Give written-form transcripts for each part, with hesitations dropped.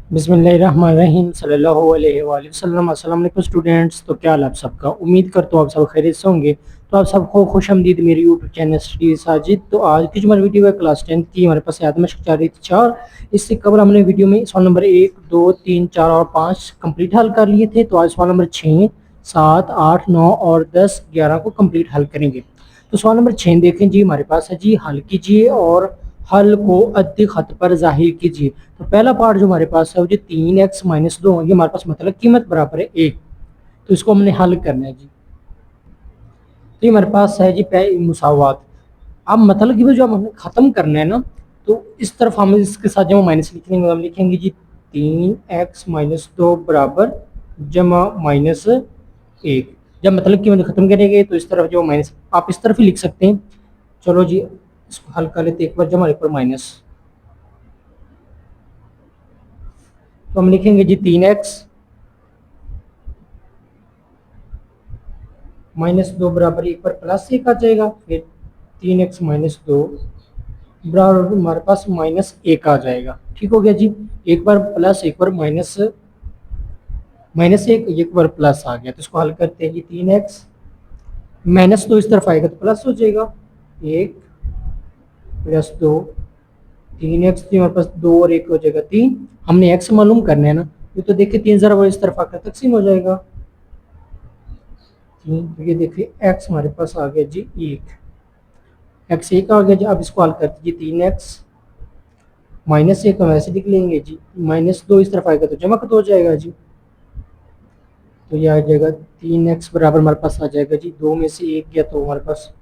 बिस्मिल्लाहिर्रहमानिर्रहीम सल्लल्लाहु अलैहि वसल्लम। अस्सलाम वालेकुम स्टूडेंट्स। तो क्या हाल आप सबका, उम्मीद करता हूँ आप सब खैरियत से होंगे। तो आप सबको खुशआमदीद मेरी यूट्यूब चैनल स्टडी साजिद। तो आज की जो हमारी वीडियो है क्लास 10 की, हमारे पास आदमशक 4 इससे कवर हमने वीडियो में सवाल नंबर 1, 2, 3, 4 और 5 कंप्लीट हल कर लिए थे। तो आज सवाल नंबर 6, 7, 8, 9 और 10, 11 को कंप्लीट हल करेंगे। तो सवाल नंबर 6 देखें जी, हमारे पास है जी, हल कीजिए और हल को अद्दी खत पर जाहिर कीजिए। तो पहला पार्ट जो हमारे पास है वो जो 3x-2, ये हमारे पास मतलब कीमत बराबर है 1। तो इसको हमने हल करना है जी। तो ये हमारे पास है जी मुसावात। अब मतलब कि वो जो हमने ख़त्म करना है ना, तो इस तरफ हम इसके साथ जमा माइनस लिख लेंगे। हम लिखेंगे जी 3x-2 बराबर जमा -1। जब मतलब कि मतलब ख़त्म करेंगे तो इस तरफ जो माइनस, आप इस तरफ ही लिख सकते हैं। चलो जी, इसको हल कर लेते, एक बार जमा एक बार माइनस। तो हम लिखेंगे जी 3x-2 बराबर एक बार +1 आ जाएगा। फिर 3x-2 बराबर हमारे पास -1 आ जाएगा। ठीक हो गया जी। एक बार प्लस, एक बार माइनस, -1, एक बार प्लस आ गया। तो इसको हल करते हैं जी। 3x -2 इस तरफ आएगा तो प्लस हो जाएगा, 1 + 2, 3x थी हमारे पास, 2 और 1 हो जाएगा 3। हमने x मालूम करना है ना, ये तो देखिए 3 ज़रा इस तरफ आकर तकसीम हो जाएगा 3। तो ये देखिए x हमारे पास आ गया जी 1, x1 आ गया जी। अब इसको हल करते जी। 3x -1 हम ऐसे लिख लेंगे जी, -2 इस तरफ आएगा तो जमा हो जाएगा जी। तो ये आ जाएगा 3x बराबर हमारे पास आ जाएगा जी, 2 में से 1 गया तो हमारे पास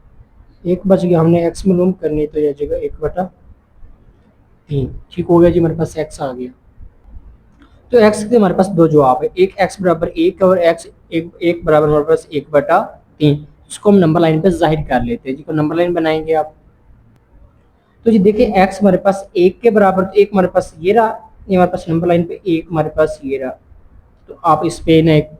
1 बच गया। हमने x मालूम करनी, तो ये आ जाएगा 1/3। ठीक हो गया जी, हमारे पास x आ गया। तो x के हमारे पास दो जवाब है, एक x बराबर 1 और x एक बराबर हमारे पास 1/3। इसको हम नंबर लाइन पे जाहिर कर लेते हैं जी। को नंबर लाइन बनाएंगे आप, तो जी देखिए x हमारे पास 1 के बराबर, तो 1 हमारे पास ये रहा, ये हमारे पास नंबर लाइन पे 1 हमारे पास ये रहा। तो आप इस पे ना एक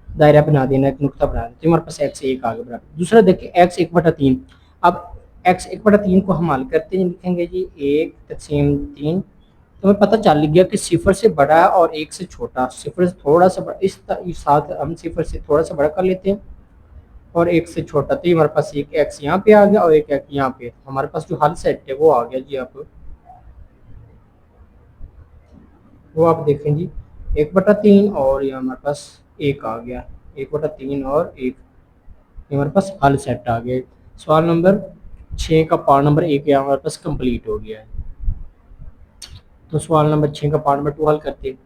दायरा बना देना, एक नुक्ता बना देते, हमारे पास x 1 आगे बराबर। दूसरा देखिए x 1/3। अब x 1/3 को हम हल करते हैं, लिखेंगे जी 1/3। तो हमें पता चल गया कि सिफर से बड़ा है और 1 से छोटा, सिफर से थोड़ा सा बड़ा, इस साथ हम सिफर से थोड़ा सा बड़ा कर लेते हैं और 1 से छोटा। तो ये हमारे पास एक x यहाँ पे आ गया और एक x यहाँ पे। हमारे पास जो हल सेट है वो आ गया जी। आप वो आप देखें जी, 1/3 और ये हमारे पास 1 आ गया, 1/3 और 1, ये हमारे पास हल सेट आ गया। सवाल नंबर 6 का पार्ट नंबर 1 यहाँ हमारे पास कंप्लीट हो गया है। तो सवाल नंबर 6 का पार्ट नंबर 2 हल करते हैं।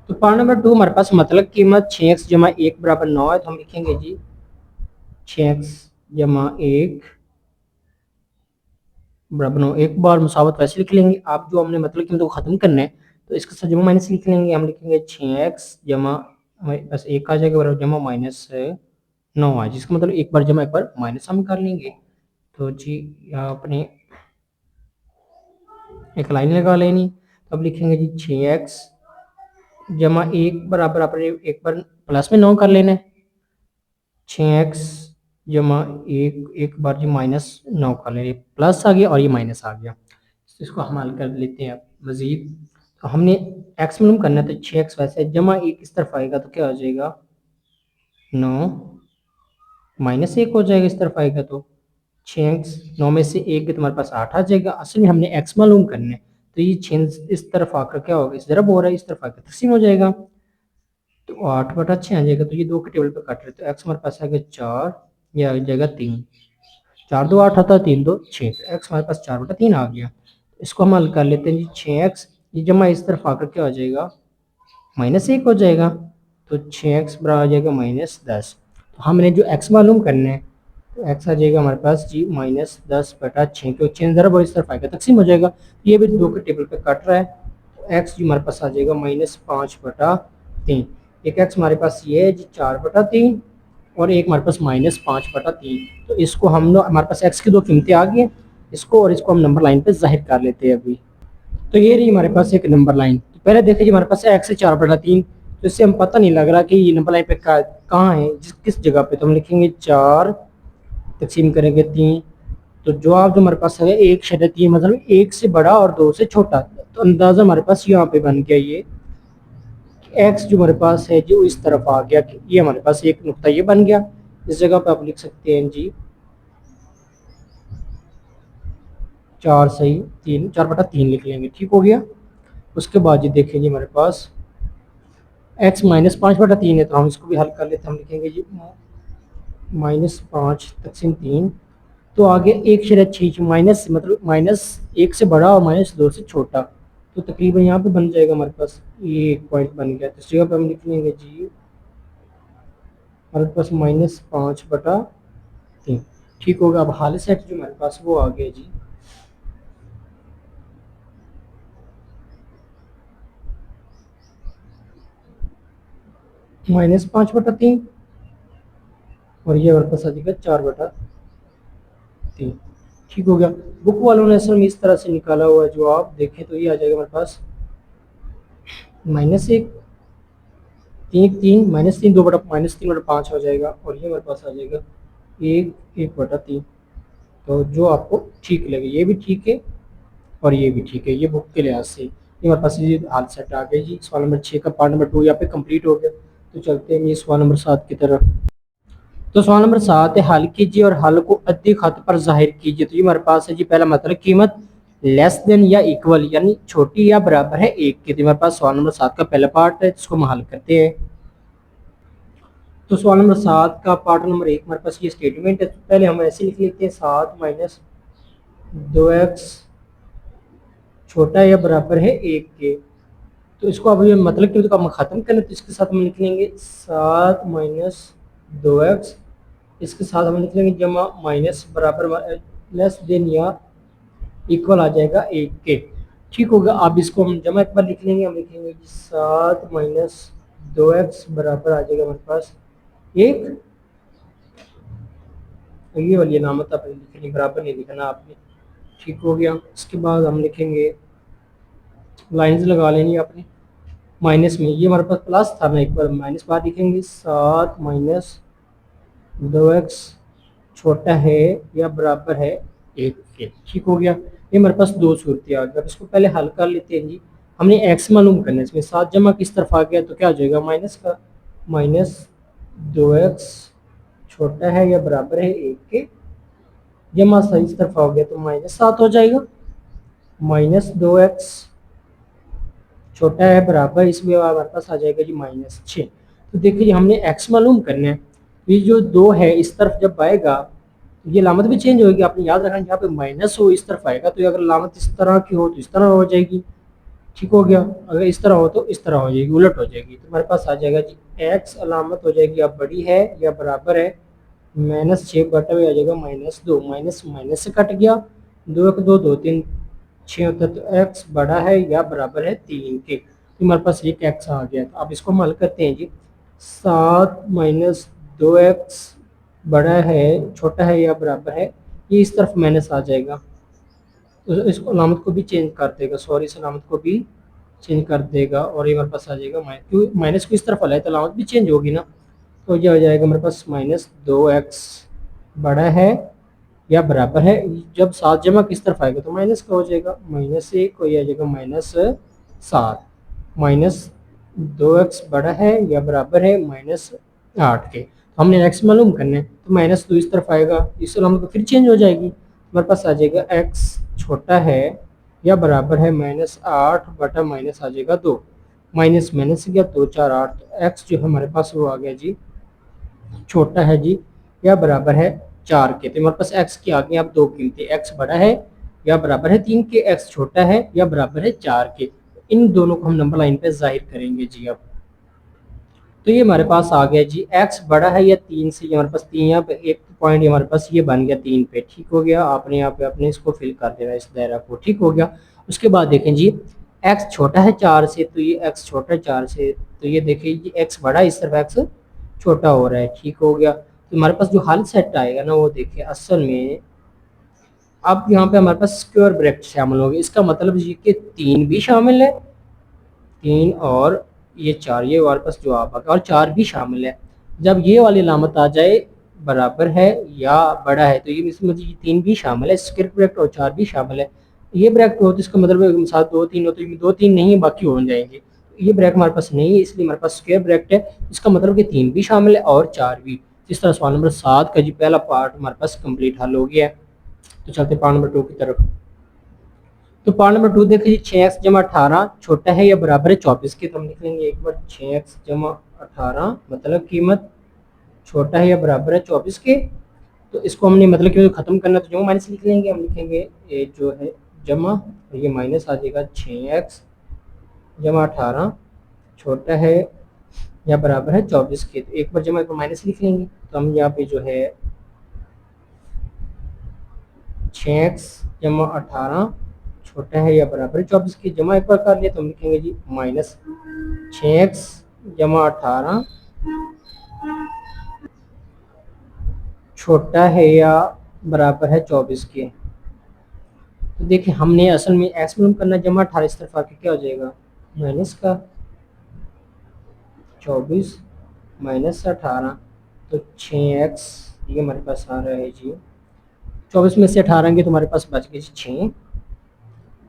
तो पार्ट नंबर 2 हमारे पास मतलब कीमत 6x जमा 1 बराबर 9 है। तो हम लिखेंगे जी 6x जमा 1 बराबर 9। एक बार मुसावत वैसे लिख लेंगे, आप जो हमने मतलब कीमत को ख़त्म करना है तो इसके साथ जमा माइनस लिख लेंगे। हम लिखेंगे 6x जमा, हमारे पास 1 आ जाएगा बराबर जमा -9 आ, जिसका मतलब एक बार जमा एक बार माइनस हम कर लेंगे। तो जी यहाँ अपने एक लाइन लगा लेनी। तो अब लिखेंगे जी 6x जमा 1 बराबर अपने एक बार प्लस में 9 कर लेना है, 6x जमा 1 एक बार जी -9 कर लेंगे, प्लस आ गया और ये माइनस आ गया। तो इसको हम हल कर लेते हैं अब मज़ीद। तो हमने x मालूम करना है, तो 6x वैसे जमा 1 इस तरफ आएगा तो क्या हो जाएगा 9, -1 हो जाएगा इस तरफ आएगा तो 6x, 9 में से 1 तो हमारे पास 8 आ जाएगा। असल में हमने x मालूम करना है, तो ये 6 इस तरफ आकर क्या होगा, इस तरफ हो रहा है, इस तरफ आकर तकसीम हो जाएगा। तो 8/6 आ जाएगा। तो ये 2 के टेबल पर काट रहे, तो x हमारे पास आ गया 4, ये आ जाएगा 3, 4 2 8 आता, 3 2 6, तो x हमारे पास 4/3 आ गया। इसको हम हल कर लेते हैं जी। 6x ये जमा इस तरफ आकर क्या हो जाएगा -1 हो जाएगा। तो 6x बराबर आ जाएगा -10। तो हमने जो x मालूम करना है, तो x आ जाएगा हमारे पास जी -10/6, क्योंकि 6 ज़रा इस तरफ आएगा तकसीम हो जाएगा। ये भी 2 के टेबल पे कट रहा है, तो x जी हमारे पास आ जाएगा -5/3। एक x हमारे पास ये है जी 4/3 और एक हमारे पास -5/3। तो इसको हम लोग, हमारे पास x की दो कीमतें आ गई, इसको और इसको हम नंबर लाइन पे जाहिर कर लेते हैं अभी। तो ये रही हमारे पास एक नंबर लाइन। तो पहले देखिए हमारे पास x है 4/3, तो इससे हम पता नहीं लग रहा कि ये नंबर लाइन पे कहाँ है, किस जगह पे। तो हम लिखेंगे 4 तकसीम करेंगे 3, तो जवाब जो हमारे पास है एक शर्त ये मतलब एक से बड़ा और दो से छोटा। तो अंदाजा हमारे पास यहाँ पे बन गया ये एक्स जो हमारे पास है जो इस तरफ आ गया, ये हमारे पास एक नुक्ता ये बन गया। इस जगह पे आप लिख सकते हैं जी 4 सही 3 4/3 लिख लेंगे, ठीक हो गया। उसके बाद ये देखें जी हमारे पास x -5/3 है, तो हम इसको भी हल कर लेते हैं। हम लिखेंगे जी -5/3। तो आगे एक शर्त चाहिए माइनस मतलब -1 से बड़ा और -2 से छोटा। तो तकरीबन यहाँ पे बन जाएगा हमारे पास ये एक पॉइंट बन गया। तो इस जगह पे हम लिख लेंगे जी हमारे पास -5/3, ठीक होगा। अब हाल सेट जो हमारे पास वो आ गया जी -5/3 और ये हमारे पास आ जाएगा 4/3, ठीक हो गया। बुक वालों ने असल में इस तरह से निकाला हुआ है, जो आप देखें तो ये आ जाएगा हमारे पास -1 3 -3 -3/5 हो जाएगा और ये हमारे पास आ जाएगा 1/3। तो जो आपको ठीक लगे, ये भी ठीक है और ये भी ठीक है, ये बुक के लिहाज से ये हमारे पास ये हाल सेट आ गया जी। सवाल नंबर 6 का पार्ट नंबर 2 यहाँ पे कंप्लीट हो गया। तो चलते हैं ये सवाल नंबर 7 की तरफ। तो सवाल नंबर 7 है हल कीजिए और हल को अद्दी खत पर जाहिर कीजिए। तो ये हमारे पास है जी पहला मतलब कीमत लेस देन या इक्वल यानी छोटी या बराबर है 1 के। तो हमारे पास सवाल नंबर 7 का पहला पार्ट है, जिसको हम हल करते हैं। तो सवाल नंबर 7 का पार्ट नंबर 1 हमारे पास ये स्टेटमेंट है। तो पहले हम ऐसे लिख लेते हैं 7 - 2x छोटा या बराबर है 1 के। तो इसको अब ये मतलब कि हम ख़त्म करें तो इसके साथ हम लिख लेंगे 7 - 2x, इसके साथ हम लिख लेंगे जमा माइनस बराबर लेस देन या इक्वल आ जाएगा 1 के, ठीक होगा। अब इसको हम जमा एक बार लिख लेंगे, हम लिखेंगे 7 - 2x बराबर आ जाएगा हमारे पास 1। ये वाली अलामत आपने लिखनी, बराबर नहीं लिखना आपने, ठीक हो गया। उसके बाद हम लिखेंगे लाइंस लगा लेनी आपने माइनस में, ये हमारे पास प्लस था ना, एक बार माइनस बार लिखेंगे 7 - 2x छोटा है या बराबर है 1 के, ठीक हो गया। ये हमारे पास दो सूरतें आ गई। अब इसको पहले हल कर लेते हैं जी। हमने x मालूम करना है, इसमें 7 जमा किस तरफ आ गया तो क्या हो जाएगा माइनस का -2x छोटा है या बराबर है 1 के, जमा सा इस तरफ आ गया तो -7 हो जाएगा। -2x छोटा है बराबर, इसमें हमारे पास आ जाएगा जी -6। तो देखिए हमने x मालूम करना है, तो ये जो 2 है इस तरफ जब आएगा ये अलामत भी चेंज होगी। आपने याद रखना यहाँ पे माइनस हो इस तरफ आएगा, तो अगर अलामत इस तरह की हो तो इस तरह हो जाएगी, ठीक हो गया। अगर इस तरह हो तो इस तरह हो जाएगी, उलट हो जाएगी। तो हमारे पास आ जाएगा जी x अलामत हो जाएगी अब बड़ी है या बराबर है -6 बटा हुआ आ जाएगा -2, माइनस माइनस से कट गया, 2 1 2 2 3 6 होता है। तो x बड़ा है या बराबर है 3 के, तो हमारे पास एक x आ गया। तो अब इसको हम हल करते हैं जी। 7 - 2x बड़ा है छोटा है या बराबर है, ये इस तरफ माइनस आ जाएगा, तो इसको अलामत को भी चेंज कर देगा, सॉरी इस अलामत को भी चेंज कर देगा और ये हमारे पास आ जाएगा क्योंकि माइनस को इस तरफ हलाए तो अलामत भी चेंज होगी ना। तो ये हो जाएगा हमारे पास -2x बड़ा है या बराबर है, जब 7 जमा किस तरफ आएगा तो माइनस का हो जाएगा -1 को, ये आ जाएगा -7 -2x बड़ा है या बराबर है -8 के। तो हमने x मालूम करना है, तो -2 इस तरफ आएगा, इस अलामत को फिर चेंज हो जाएगी, हमारे पास आ जाएगा x छोटा है या बराबर है -8 बटा माइनस आ जाएगा 2, माइनस माइनस से गया 2 4 8, तो x जो है हमारे पास वो आ गया जी छोटा है जी या बराबर है 4 के। तो हमारे पास x की आ गई अब दो कीमतें, x बड़ा है या बराबर है 3 के, x छोटा है या बराबर है 4 के। इन दोनों को हम नंबर लाइन पे जाहिर करेंगे जी। अब तो ये हमारे पास आ गया जी x बड़ा है या 3 से, हमारे पास 3 यहाँ पे एक पॉइंट हमारे पास ये बन गया 3 पे, ठीक हो गया। आपने यहाँ पे अपने इसको फिल कर देना इस दायरा को, ठीक हो गया। उसके बाद देखें जी x छोटा है 4 से, तो ये x छोटा है 4 से, तो ये देखिए ये x बड़ा है, इस तरफ x छोटा हो रहा है, ठीक हो गया। तो हमारे पास जो हल सेट आएगा ना वो देखिए असल में अब यहाँ पे हमारे पास स्क्वायर ब्रैकेट शामिल होगी, इसका मतलब ये कि 3 भी शामिल है, 3 और ये 4, ये हमारे पास जवाब आ गया और 4 भी शामिल है। जब ये वाली अलामत आ जाए बराबर है या बड़ा है, तो ये इसमें ये 3 भी शामिल है, स्क्वायर ब्रैकेट और 4 भी शामिल है। ये ब्रैकेट हो तो इसका मतलब है साथ 2 3 हो तो ये 2 3 नहीं है, बाकी हो जाएंगे। ये ब्रैकेट हमारे पास नहीं है, इसलिए हमारे पास स्क्वायर ब्रैकेट है, इसका मतलब कि 3 भी शामिल है और 4 भी। इस तरह सवाल नंबर 7 का जी पहला पार्ट हमारे पास कंप्लीट हल हो गया है। तो चलते पार्ट नंबर 2 की तरफ। तो पार्ट नंबर 2 देखिए, 6x जमा 18 छोटा है या बराबर है 24 के, तो हम लिख लेंगे एक बार 6x जमा 18 मतलब कीमत छोटा है या बराबर है 24 के। तो इसको हमने मतलब कि खत्म करना, तो जमा माइनस लिख लेंगे, हम लिखेंगे ये जो है जमा, और ये माइनस आ जाएगा 6x जमा 18 छोटा है या बराबर है 24 के। तो एक बार जमा एक बार माइनस लिख लेंगे, तो हम यहाँ पे जो है 6x जमा 18 छोटा है या बराबर है 24 के, जमा एक बार कर लिया तो हम लिखेंगे जी माइनस 6x जमा 18 छोटा है या बराबर है 24 के। तो देखिए हमने असल में एक्स मालूम करना, जमा 18 इस तरफ आके क्या हो जाएगा माइनस का 24 माइनस 18, तो 6x ये हमारे पास आ रहा है जी, 24 में से 18 के तुम्हारे पास बच गए 6।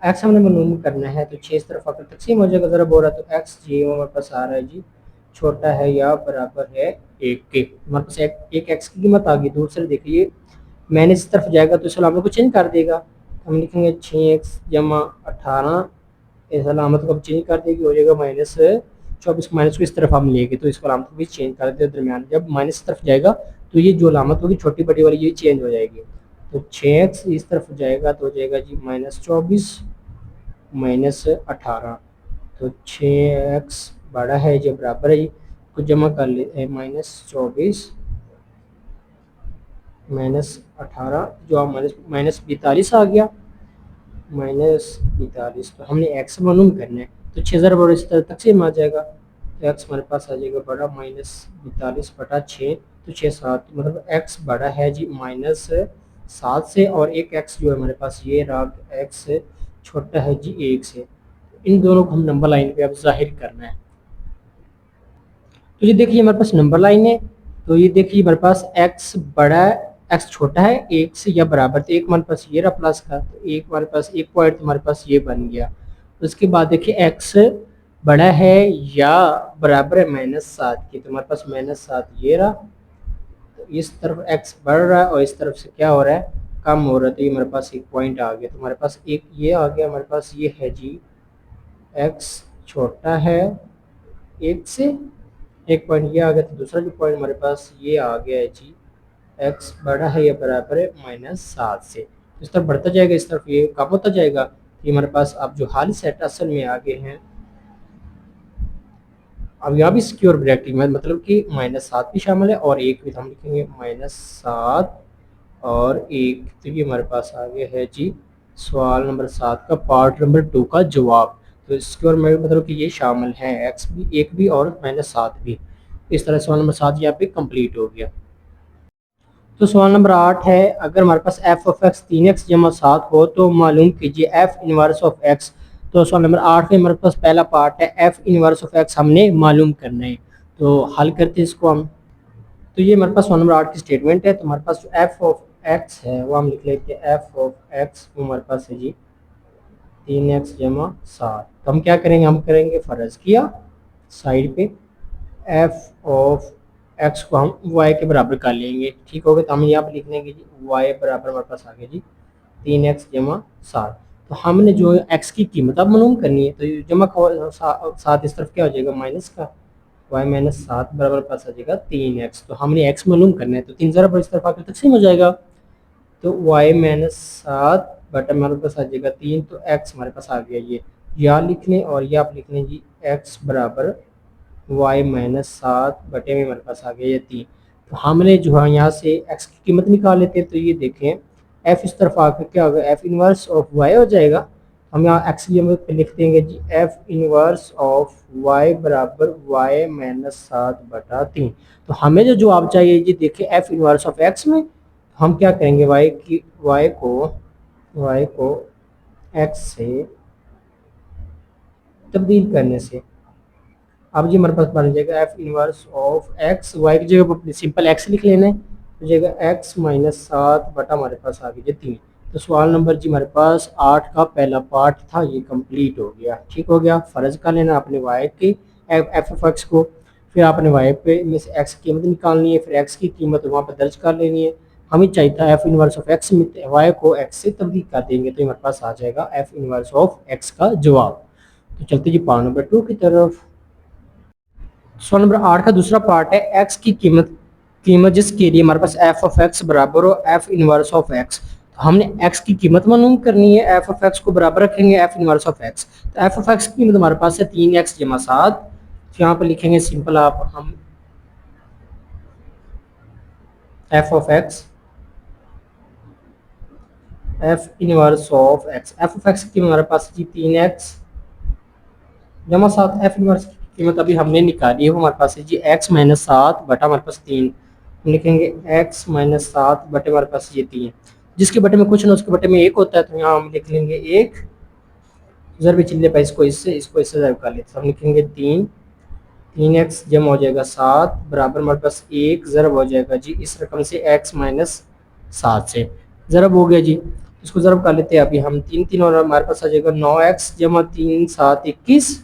एक्स हमने मालूम करना है, तो 6 इस तरफ आकर तकसीम हो जाएगा, ज़रा बोला तो एक्स जी हमारे पास आ रहा है जी छोटा है या बराबर है 1 के। हमारे पास एक एक्स की कीमत आ गई। दूसरे देखिए मैंने इस तरफ जाएगा तो इस अलामत को चेंज कर देगा, हम लिखेंगे 6x जमा 18, इस अलामत को हम चेंज कर देगी, हो जाएगा माइनस 24, माइनस को इस तरफ हम लेंगे तो इसको अलामत को भी चेंज कर देते दरमियान, जब माइनस तरफ जाएगा तो ये जो अलामत होगी छोटी बड़ी वाली ये चेंज हो जाएगी। तो 6x इस तरफ जाएगा तो हो जाएगा जी माइनस 24 माइनस 18, तो 6x बड़ा है जो बराबर है, को जमा कर लेते हैं माइनस 24 माइनस 18 जो माइनस माइनस 42 आ गया, माइनस 42, तो हमने एक्स मालूम करना है, तो 6000 बड़ा इस तरह तकसीम आ जाएगा, तो एक्स हमारे पास आ जाएगा बड़ा माइनस 42 बटा 6, तो 6 7 मतलब एक्स बड़ा है जी माइनस 7 से, और एक एक्स जो है हमारे पास ये रहा एक्स छोटा है जी 1 से। इन दोनों को हम नंबर लाइन पे अब जाहिर करना है। तो ये देखिए हमारे पास नंबर लाइन है, तो ये देखिए हमारे पास x बड़ा है, x छोटा है 1 से या बराबर, तो एक हमारे पास ये रहा प्लस का, तो एक हमारे पास एक पॉइंट हमारे पास ये बन गया। उसके बाद देखिए x बड़ा है या बराबर है -7 के, तो हमारे पास -7 ये रहा, तो इस तरफ x बढ़ रहा है और इस तरफ से क्या हो रहा है कम हो रहा है, तो ये हमारे पास एक पॉइंट आ गया, तो हमारे पास एक ये आ गया, हमारे पास ये है जी x छोटा है 1 से, एक पॉइंट ये आ गया, तो दूसरा जो पॉइंट हमारे पास ये आ गया है जी x बड़ा है या बराबर है -7 से, इस तरफ बढ़ता जाएगा, इस तरफ ये कम होता जाएगा। ये हमारे पास अब जो हाल सेट असल में आगे हैं, अब यहाँ भी सिक्योर ब्रैकेट में मतलब कि -7 भी शामिल है और 1 भी, तो हम लिखेंगे -7 और 1, तो ये हमारे पास आगे है जी सवाल नंबर 7 का पार्ट नंबर 2 का जवाब। तो सिक्योर में मतलब कि ये शामिल है x भी 1 भी और -7 भी। इस तरह सवाल नंबर 7 यहाँ पे कंप्लीट हो गया। तो सवाल नंबर 8 है, अगर हमारे पास f ऑफ x 3x जमा 7 हो तो मालूम कीजिए f इनवर्स ऑफ x। तो सवाल नंबर 8 में हमारे पास पहला पार्ट है f इनवर्स ऑफ x हमने मालूम करना है, तो हल करते हैं इसको हम। तो ये हमारे पास सवाल नंबर 8 की स्टेटमेंट है, तो हमारे पास जो f ऑफ x है वो हम लिख लेते हैं f ऑफ x वो हमारे पास है जी 3x जमा 7, तो हम क्या करेंगे, हम करेंगे फ़र्ज किया साइड पे f ऑफ x को हम y के बराबर कर लेंगे, ठीक हो गया, तो हम यहाँ पर लिख लेंगे जी y बराबर हमारे पास आ गया जी 3x जमा 7। तो हमने जो x की कीमत अब मालूम करनी है, तो जमा 7 इस तरफ क्या हो जाएगा माइनस का, y माइनस 7 बराबर पास आ जाएगा 3x, तो हमने x मालूम करना है, तो 3 ज़रा पर इस तरफ आकर तकसीम हो जाएगा, तो y माइनस 7 बटा हमारे पास आ जाएगा 3, तो x हमारे पास आ गया ये यहाँ लिख लें, और ये आप लिख लें जी x बराबर y माइनस 7 बटे में हमारे पास आ गया ये 3। तो हमने जो है यहाँ से x की कीमत निकाल लेते हैं, तो ये देखें f इस तरफ आकर क्या होगा f इनवर्स ऑफ y हो जाएगा, हम यहाँ x की कीमत पे लिख देंगे जी f इनवर्स ऑफ y बराबर y माइनस 7 बटा 3। तो हमें जो जवाब चाहिए जी देखिए f इनवर्स ऑफ x में, हम क्या करेंगे y को x से तब्दील करने से, अब जी हमारे पास बन जाएगा f inverse of x, y की जगह पर सिंपल x लिख लेना है, हो जाएगा एक्स माइनस 7 बटा हमारे पास आ गया 3। तो सवाल नंबर जी हमारे पास 8 का पहला पार्ट था, ये कंप्लीट हो गया। ठीक हो गया। फ़र्ज कर लेना अपने वाई की एफ ऑफ एक्स को, फिर आपने वाई पे में से एक्स की कीमत निकालनी है, फिर एक्स की कीमत वहाँ पर दर्ज कर लेनी है। हमें चाहिए था एफ इनवर्स ऑफ एक्स में वाई को एक्स से तब्दील कर देंगे तो हमारे पास आ जाएगा एफ इनवर्स ऑफ एक्स का जवाब। तो चलते जी पार्ट नंबर 2 की तरफ। सवाल नंबर 8 का दूसरा पार्ट है एक्स की कीमत कीमत जिसके लिए हमारे पास एफ ऑफ एक्स बराबर हो एफ इनवर्स ऑफ एक्स। तो हमने एक्स की कीमत मालूम करनी है, एफ ऑफ एक्स को बराबर रखेंगे एफ इनवर्स ऑफ एक्स। तो एफ ऑफ एक्स की कीमत हमारे पास है 3x जमा 7। यहाँ पर लिखेंगे सिंपल आप हम F of x F inverse of x. F of x की हमारे पास जी 3x जमा 7। एफ इनवर्स की कीमत अभी हमने निकाली है, वो हमारे पास है जी x माइनस 7 बटा हमारे पास 3। हम लिखेंगे x माइनस 7 बटे हमारे पास ये 3, जिसके बटे में कुछ ना उसके बटे में 1 होता है, तो यहाँ हम लिख लेंगे 1 ज़रब चिल्ले पर इसको इससे ज़रब कर लेते हैं। हम लिखेंगे 3x जमा हो जाएगा 7 बराबर हमारे पास 1 ज़रब हो जाएगा जी इस रकम से x माइनस 7 से ज़रब हो गया जी। इसको ज़रब कर लेते हैं अभी हम 3 और हमारे पास आ जाएगा 9x जमा 3 7 21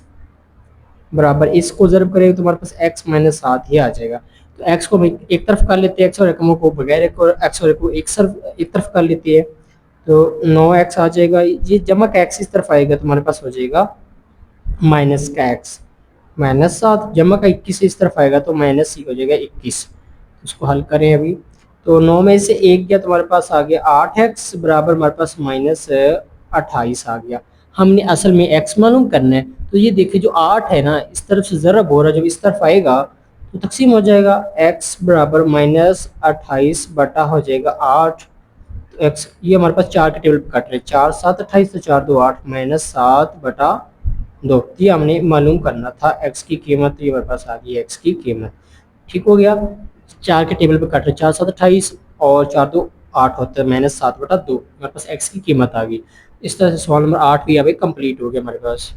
बराबर इसको ज़रब करेंगे तो हमारे पास x माइनस 7 ही आ जाएगा। तो x को एक तरफ कर लेते हैं, x और रकमों को बगैर x और को एक तरफ कर लेते हैं, तो 9x आ जाएगा। ये जमा का x इस तरफ आएगा तो हमारे पास हो जाएगा माइनस का x माइनस 7 जमा का 21 इस तरफ आएगा तो माइनस ही हो जाएगा 21। उसको हल करें अभी, तो 9 में से 1 गया तो हमारे पास आ गया 8x बराबर हमारे पास माइनस 28 आ गया। हमने असल में x मालूम करना है, तो ये देखिए जो 8 है ना इस तरफ से ज़रब हो रहा है, जब इस तरफ आएगा तो तकसीम हो जाएगा x बराबर माइनस 28 बटा हो जाएगा 8। तो x ये हमारे पास 4 के टेबल पर कट रहे, 4 7 28 तो 4 2 8 माइनस 7 बटा 2। ये हमने मालूम करना था x की कीमत, ये हमारे पास आ गई x की कीमत। ठीक हो गया। 4 के टेबल पर कट रहे 4 7 28 और 4 2 8 होता है माइनस 7 बटा 2, हमारे पास x की कीमत आ गई। इस तरह से सवाल नंबर 8 भी अभी कंप्लीट हो गया हमारे पास।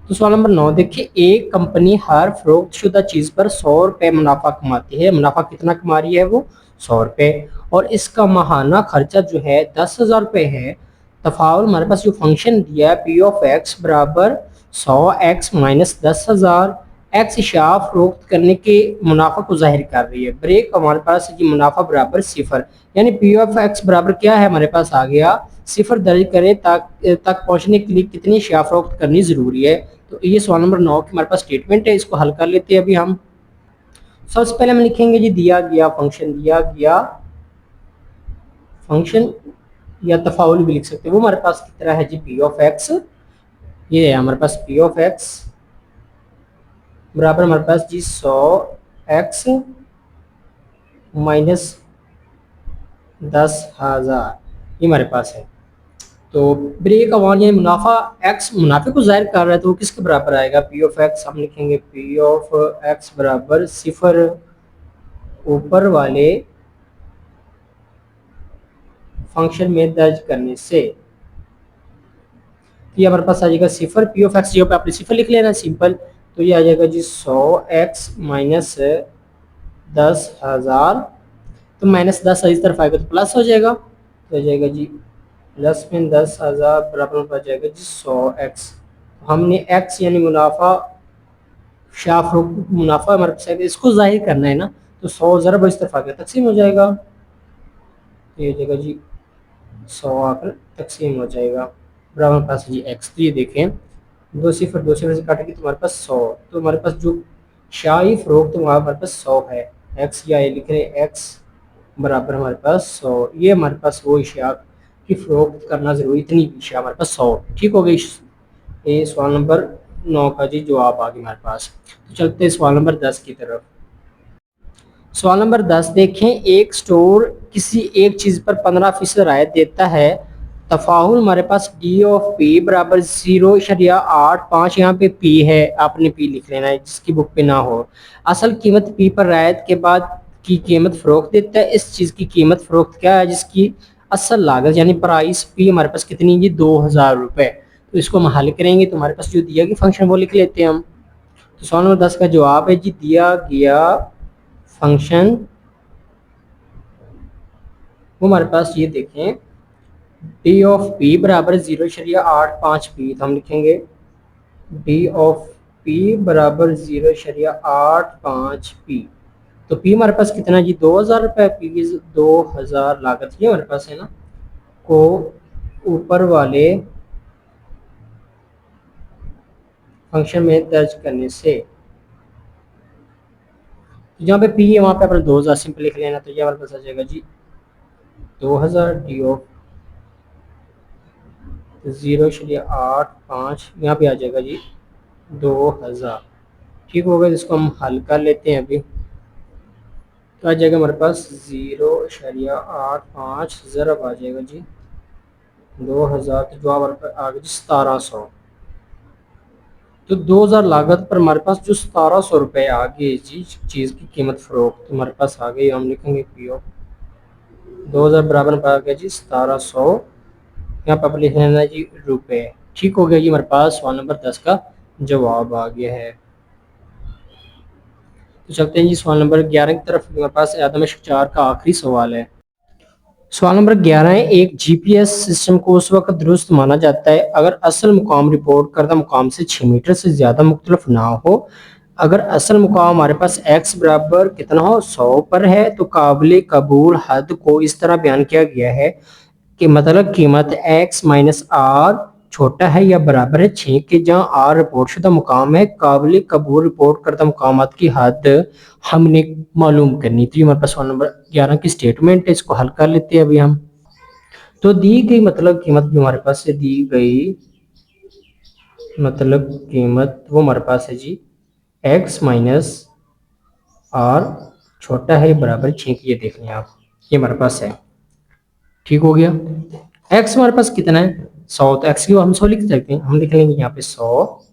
तो सवाल नंबर 9 देखिए, एक कंपनी हर फरोख्तशुदा चीज़ पर 100 रुपये मुनाफा कमाती है। मुनाफा कितना कमा रही है वो? 100 रुपये, और इसका माहाना खर्चा जो है 10,000 रुपये है। तफावल हमारे पास जो फंक्शन दिया है पी ऑफ एक्स बराबर 100x माइनस 10,000 एक्स इशाआ फरोख्त करने के मुनाफा को जाहिर कर रही है। ब्रेक हमारे पास है जी मुनाफा बराबर 0, यानी पी ऑफ एक्स बराबर क्या है हमारे पास आ गया 0 दर्ज करें तक पहुंचने के लिए कितनी इशाआ फरोख्त करनी ज़रूरी है। तो ये सवाल नंबर 9 की हमारे पास स्टेटमेंट है, इसको हल कर लेते हैं अभी हम। सबसे पहले हम लिखेंगे जी दिया गया फंक्शन या तफाउल भी लिख सकते हैं, वो हमारे पास कितना है जी पी ऑफ एक्स। ये है हमारे पास पी ऑफ एक्स बराबर हमारे पास जी 100x माइनस 10,000 ये हमारे पास है। तो ब्रेक अवान यानी मुनाफा x मुनाफे को जाहिर कर रहा है, तो वो किसके बराबर आएगा पी ऑफ एक्स। हम लिखेंगे पी ऑफ एक्स बराबर 0 ऊपर वाले फंक्शन में दर्ज करने से। ये हमारे पास आ जाएगा 0, पी ऑफ एक्स जो पे आपने 0 लिख लेना सिंपल, तो ये आ जाएगा जी 100x माइनस 10,000, तो माइनस 10 इस तरफ आएगा तो प्लस हो जाएगा, तो हो जाएगा जी प्लस में 10,000 बराबर हो जाएगा जी 100x। हमने x यानी मुनाफा मुनाफा हमारे पास इसको जाहिर करना है ना, तो 100 ज़रब इस तरफ आ गया तकसीम हो जाएगा, तो ये हो जाएगा जी 100 आकर तकसीम हो जाएगा बराबर पास जी x। तो ये देखें 2 0 से काटेंगे तो हमारे पास 100, तो हमारे पास जो शाही फ़रोख्त तो वहाँ हमारे पास 100 है। x या ये लिख रहे हैं x बराबर हमारे पास 100, ये हमारे पास वो इशिया की फ़रोख्त करना ज़रूरी, इतनी इशिया हमारे पास 100। ठीक हो गई। ये सवाल नंबर 9 का जी जवाब आ गया हमारे पास। तो चलते हैं सवाल नंबर 10 की तरफ। सवाल नंबर 10 देखें, एक स्टोर किसी एक चीज़ पर 15% रायत देता है। तफाहुल हमारे पास डी ऑफ पी बराबर 0.85, यहाँ पे पी है आपने पी लिख लेना है जिसकी बुक पे ना हो। असल कीमत पी पर रायत के बाद की कीमत फ़रोख्त देता है। इस चीज़ की कीमत फ़रोख्त क्या है जिसकी असल लागत यानी प्राइस पी हमारे पास कितनी है 2,000 रुपये। तो इसको हम हल करेंगे तो हमारे पास जो दिया गया फंक्शन वो लिख लेते हैं हम। तो सवाल नंबर 10 का जवाब है जी दिया गया फंक्शन वो हमारे पास ये देखें डी ऑफ पी बराबर 0.85 पी, तो हम लिखेंगे डी ऑफ पी बराबर 0.85 पी। तो पी हमारे पास कितना जी 2000 रुपये, पी 2000 लागत ये हमारे पास है ना, को ऊपर वाले फंक्शन में दर्ज करने से, जहाँ पे पी है वहाँ पे अपना 2000 सिंपल लिख लेना, तो ये हमारे पास आ जाएगा जी 2000 डी ऑफ 0.85, यहाँ पे आ जाएगा जी 2000। ठीक हो गया, जिसको हम हल कर लेते हैं अभी। तो आ जाएगा हमारे पास 0.85 ज़रब आ जाएगा जी 2000, तो जवाब हमारे पास आ गया जी 1700। तो 2000 लागत पर हमारे पास जो 1700 रुपये आ गए जी चीज़ की कीमत फरोख्त हमारे पास आ गई। हम लिखेंगे पी ऑफ 2000 बराबर आ गया जी 1700, यहाँ पर लिख लेना जी रुपए। ठीक हो गया जी, हमारे पास सवाल नंबर 10 का जवाब आ गया है। तो चलते हैं जी सवाल नंबर 11 की तरफ। हमारे पास आदमशक 4 का आखिरी सवाल है। सवाल नंबर 11 है, एक जीपीएस सिस्टम को उस वक्त दुरुस्त माना जाता है अगर असल मुकाम रिपोर्ट करदा मुकाम से 6 मीटर से ज़्यादा मुख्तलिफ ना हो। अगर असल मुकाम हमारे पास x बराबर कितना हो 100 पर है, तो काबिल कबूल हद को इस तरह बयान किया गया है कि मतलब कीमत x माइनस आर छोटा है या बराबर है 6 के, जहाँ आर रिपोर्ट शुदा मुकाम है। काबिल कबूल रिपोर्ट करदा मुकामात की हद हमने मालूम करनी। तो ये हमारे पास सवाल नंबर 11 की स्टेटमेंट है, इसको हल कर लेते हैं अभी हम। तो दी गई मतलब कीमत भी हमारे पास से दी गई मतलब कीमत वो हमारे पास है जी x माइनस आर छोटा है बराबर 6 की, ये देख लें आप, ये हमारे पास है। ठीक हो गया, x हमारे पास कितना है 100, तो x की हम 100 लिख सकते हैं। हम लिख लेंगे यहाँ पे 100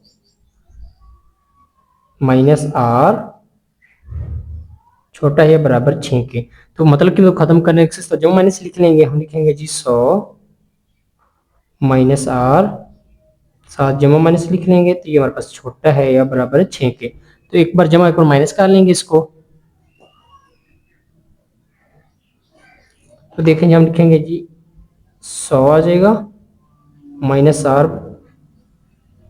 माइनस आर छोटा है बराबर 6 के। तो मतलब कि खत्म करने से जो माइनस लिख लेंगे, हम लिखेंगे जी 100 माइनस आर, 7 जमा माइनस लिख लेंगे, तो ये हमारे पास छोटा है या बराबर है 6 के। तो एक बार जमा एक बार माइनस कर लेंगे इसको, तो देखेंगे हम लिखेंगे जी 100 आ जाएगा माइनस आर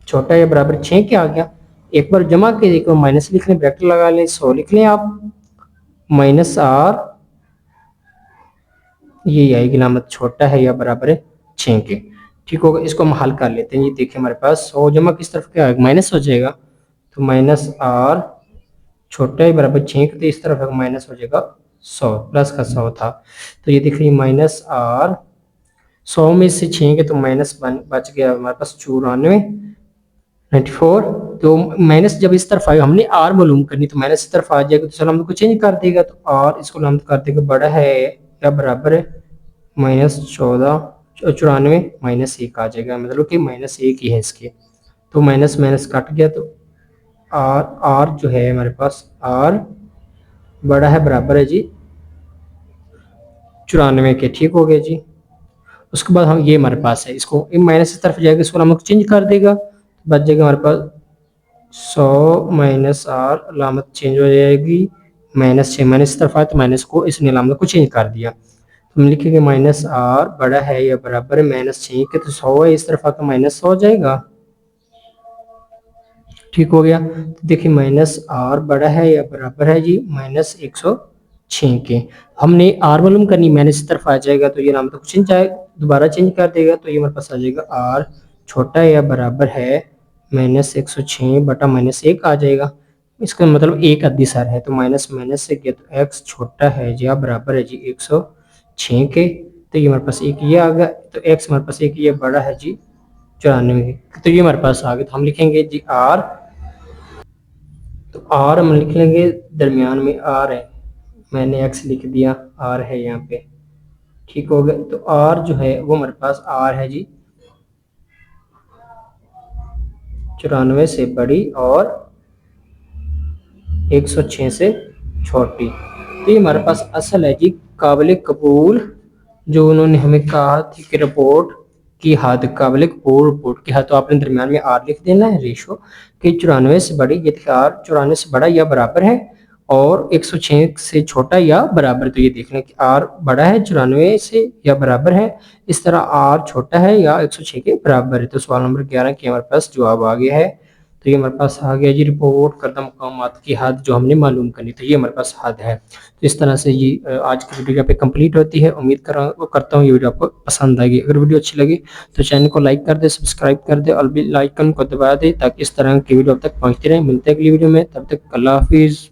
छोटा या बराबर 6 के आ गया। एक बार जमा के देखो माइनस लिख लें, ब्रैकेट लगा लें, 100 लिख लें आप माइनस आर, ये आएगी अलामत छोटा है या बराबर है 6 के। ठीक होगा, इसको हम हल कर लेते हैं। ये देखिए हमारे पास 100 जमा किस तरफ क्या आएगा माइनस हो जाएगा, तो माइनस आर छोटा है बराबर 6 के, तो इस तरफ माइनस हो जाएगा 100, प्लस का 100 था। तो ये देखिए माइनस आर 100 में से 6 के तो माइनस बच गया हमारे पास 94। तो माइनस जब इस तरफ आएगा हमने आर मालूम करनी, तो माइनस इस तरफ आ जाएगा, तो चलो हम को चेंज कर देगा, तो आर इसको हम कर देगा बड़ा है या बराबर है माइनस 94 माइनस 1 आ जाएगा, मतलब कि माइनस 1 ही है इसके। तो माइनस माइनस कट गया, तो आर जो है हमारे पास आर बड़ा है बराबर है जी 94 के। ठीक हो गया जी, उसके बाद हम ये हमारे पास है, इसको माइनस इस तरफ जाएगा, इसको हम चेंज कर देगा, बच जाएगा हमारे पास 100 माइनस आर, अलामत चेंज हो जाएगी माइनस 6, माइनस इस तरफ आया तो माइनस को इसने अलामत को चेंज कर दिया। तो हम लिखेंगे माइनस आर बड़ा है या बराबर है माइनस 6 के, तो 100 है इस तरफ आकर माइनस 100 हो जाएगा। ठीक हो गया, तो देखिए माइनस आर बड़ा है या बराबर है जी माइनस 106 के। हमने आर मालूम करनी, माइनस इस तरफ आ जाएगा, तो ये नाम तो कुछ नहीं दोबारा चेंज कर देगा, तो ये हमारे पास आ जाएगा आर छोटा है या बराबर है माइनस 106 बटा माइनस 1 आ जाएगा। इसका मतलब एक अद्दी सर है, तो माइनस माइनस से गया, तो एक्स छोटा है जी बराबर है जी 106 के, तो ये हमारे पास एक ये आ गया, तो एक्स हमारे पास एक ये बड़ा है जी 94, तो ये हमारे पास आ गया। तो हम लिखेंगे जी आर, तो आर हम लिख लेंगे दरमियान में आर है, मैंने एक्स लिख दिया, आर है यहाँ पे। ठीक हो गया, तो आर जो है वो हमारे पास आर है जी 94 से बड़ी और 106 से छोटी। तो ये हमारे पास असल है जी काबिल कबूल, जो उन्होंने हमें कहा थी कि रिपोर्ट की हद काबिल कबूल रिपोर्ट की हद, तो आपने दरमियान में आर लिख देना है रेशो कि 94 से बड़ी, ये आर 94 से बड़ा या बराबर है और 106 से छोटा या बराबर। तो ये देख लें कि आर बड़ा है 94 से या बराबर है, इस तरह आर छोटा है या 106 के बराबर है। तो सवाल नंबर 11 की हमारे पास जवाब आ गया है। तो ये हमारे पास आ गया जी, रिपोर्ट करदा मकामात की हद जो हमने मालूम करनी थी, ये हमारे पास हद है। तो इस तरह से ये आज की वीडियो यहाँ पे कंप्लीट होती है। उम्मीद करता हूँ ये वीडियो आपको पसंद आएगी। अगर वीडियो अच्छी लगी तो चैनल को लाइक कर दे, सब्सक्राइब कर दे और बेल आइकन को दबा दे ताकि इस तरह की वीडियो अब तक पहुँचती रहे। मिलते हैं अगली वीडियो में, तब तक अल्लाह हाफिज़।